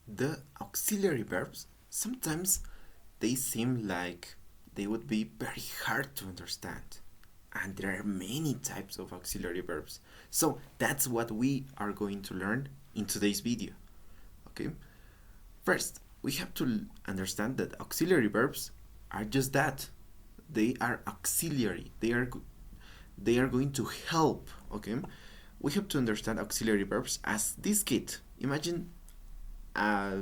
The auxiliary verbs, sometimes they seem like they would be very hard to understand. And there are many types of auxiliary verbs. So that's what we are going to learn in today's video. Okay? First, we have to understand that auxiliary verbs are just that. They are auxiliary. They are going to help, okay? We have to understand auxiliary verbs as this kit. Uh,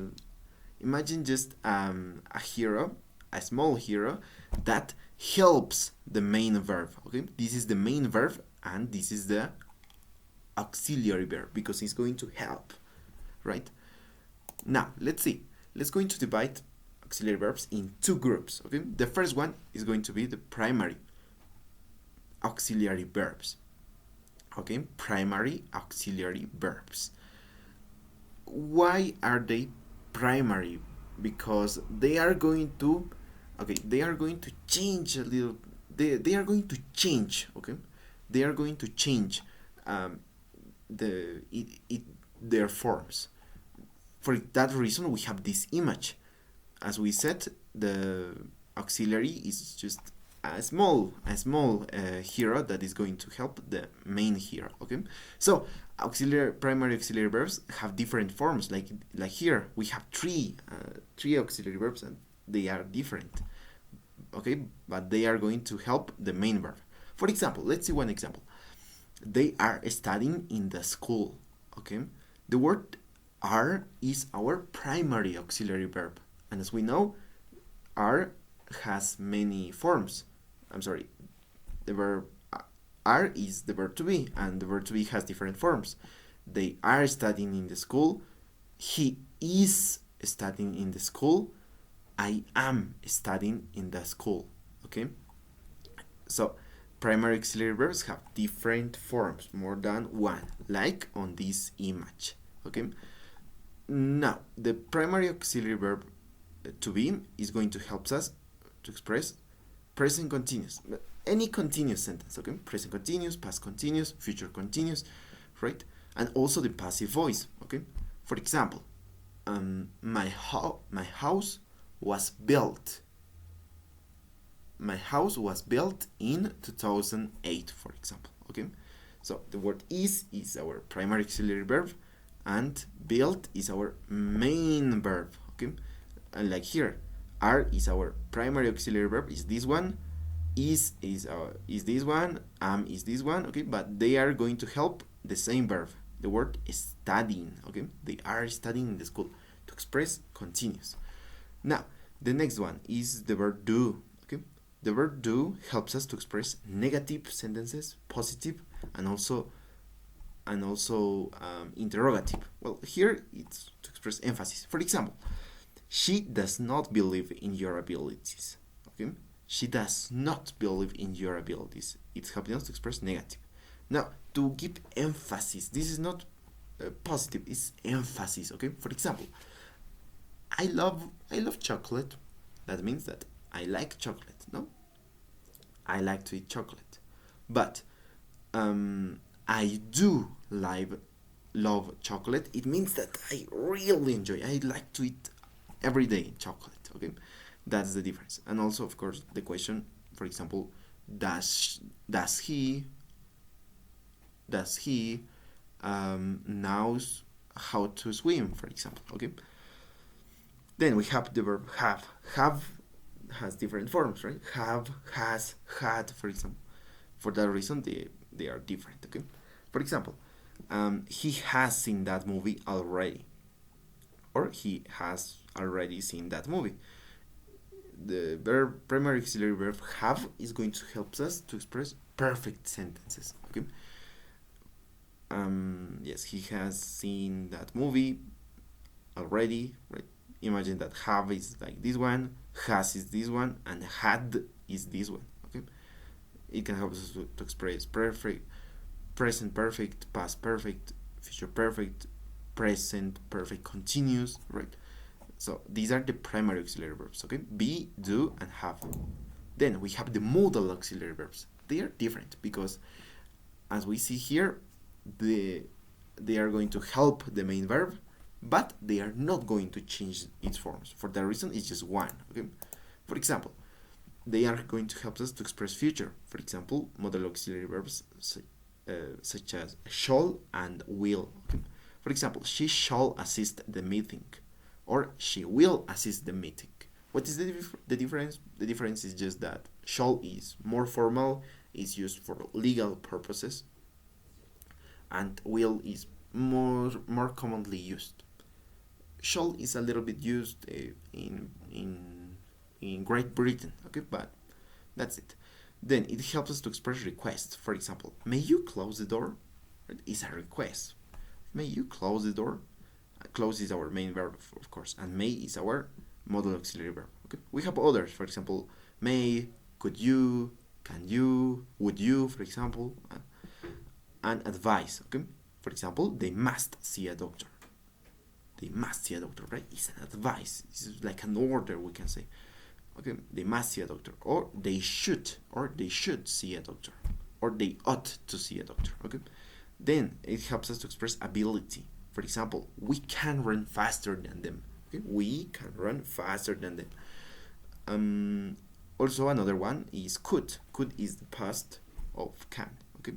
imagine just a hero, a small hero that helps the main verb. Okay, this is the main verb and this is the auxiliary verb because it's going to help, right? Now let's see. Let's going to divide auxiliary verbs in two groups. Okay, the first one is going to be the primary auxiliary verbs. Okay, primary auxiliary verbs. Why are they primary? Because they are going to change a little. They are going to change. Okay, they are going to change um, their forms. For that reason, we have this image. As we said, the auxiliary is just a small hero that is going to help the main hero. Okay, so primary auxiliary verbs have different forms. Like here we have three auxiliary verbs and they are different. Okay, but they are going to help the main verb. For example, let's see one example. They are studying in the school. Okay, the word are is our primary auxiliary verb, and as we know, are has many forms. I'm sorry, the verb are is the verb to be, and the verb to be has different forms. They are studying in the school. He is studying in the school. I am studying in the school. Okay? So, primary auxiliary verbs have different forms, more than one, like on this image. Okay? Now, the primary auxiliary verb to be is going to help us to express present continuous, any continuous sentence. Okay, present continuous, past continuous, future continuous, right? And also the passive voice. Okay, for example, my house was built. My house was built in 2008, for example. Okay, so the word is our primary auxiliary verb, and built is our main verb. Okay, and like here, are is our primary auxiliary verb, is this one, is this one, is this one. Okay, but they are going to help the same verb, the word studying. Okay, they are studying in the school, to express continuous. Now the next one is the verb do. Okay, the verb do helps us to express negative sentences, positive, and also interrogative. Well, here it's to express emphasis. For example, she does not believe in your abilities. Okay, she does not believe in your abilities. It's helping us to express negative. Now, to give emphasis, this is not positive, it's emphasis. Okay, for example, I love chocolate. That means that I like chocolate. No, I like to eat chocolate, but I do love chocolate. It means that I really enjoy. I like to eat every day chocolate. Okay, that's the difference. And also, of course, the question, for example, does he knows how to swim, for example. Okay, then we have the verb have has different forms, right? Have, has, had, for example. For that reason, they are different. Okay, for example, he has seen that movie already, or he has already seen that movie. The primary auxiliary verb have is going to help us to express perfect sentences. Okay. Yes, he has seen that movie already. Right. Imagine that have is like this one, has is this one, and had is this one. Okay. It can help us to express perfect, present perfect, past perfect, future perfect, present perfect continuous. Right. So these are the primary auxiliary verbs, okay? Be, do, and have. Then we have the modal auxiliary verbs. They are different because, as we see here, they are going to help the main verb, but they are not going to change its forms. For that reason, it's just one. Okay. For example, they are going to help us to express future. For example, modal auxiliary verbs such as shall and will. Okay? For example, she shall assist the meeting, or she will assist the meeting. What is the difference? The difference is just that shall is more formal, is used for legal purposes, and will is more commonly used. Shall is a little bit used in Great Britain, okay, but that's it. Then it helps us to express requests. For example, may you close the door? It's a request. May you close the door? Close is our main verb, of course, and may is our modal auxiliary verb. Okay, we have others. For example, may, could you, can you, would you, for example, and advice. Okay, for example, they must see a doctor. They must see a doctor, right? It's an advice. It's like an order, we can say. Okay, they must see a doctor, or they should see a doctor, or they ought to see a doctor. Okay, then it helps us to express ability. For example, we can run faster than them. Okay, we can run faster than them. Also, another one is could. Could is the past of can. Okay,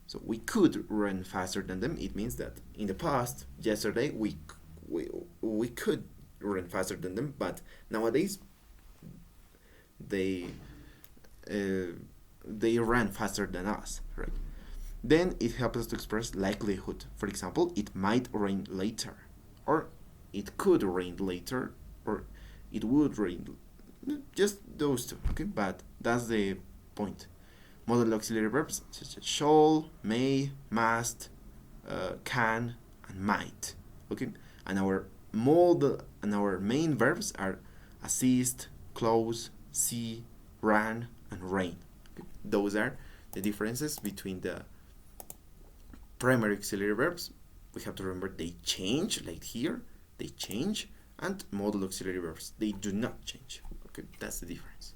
so we could run faster than them. It means that in the past, yesterday, we could run faster than them, but nowadays they ran faster than us, right? Then it helps us to express likelihood. For example, it might rain later, or it could rain later, or it would rain. Just those two, okay? But that's the point. Modal auxiliary verbs such as shall, may, must, can, and might. Okay, and our main verbs are assist, close, see, run, and rain. Okay? Those are the differences between the primary auxiliary verbs. We have to remember they change, like here, they change, and modal auxiliary verbs, they do not change. Okay, that's the difference.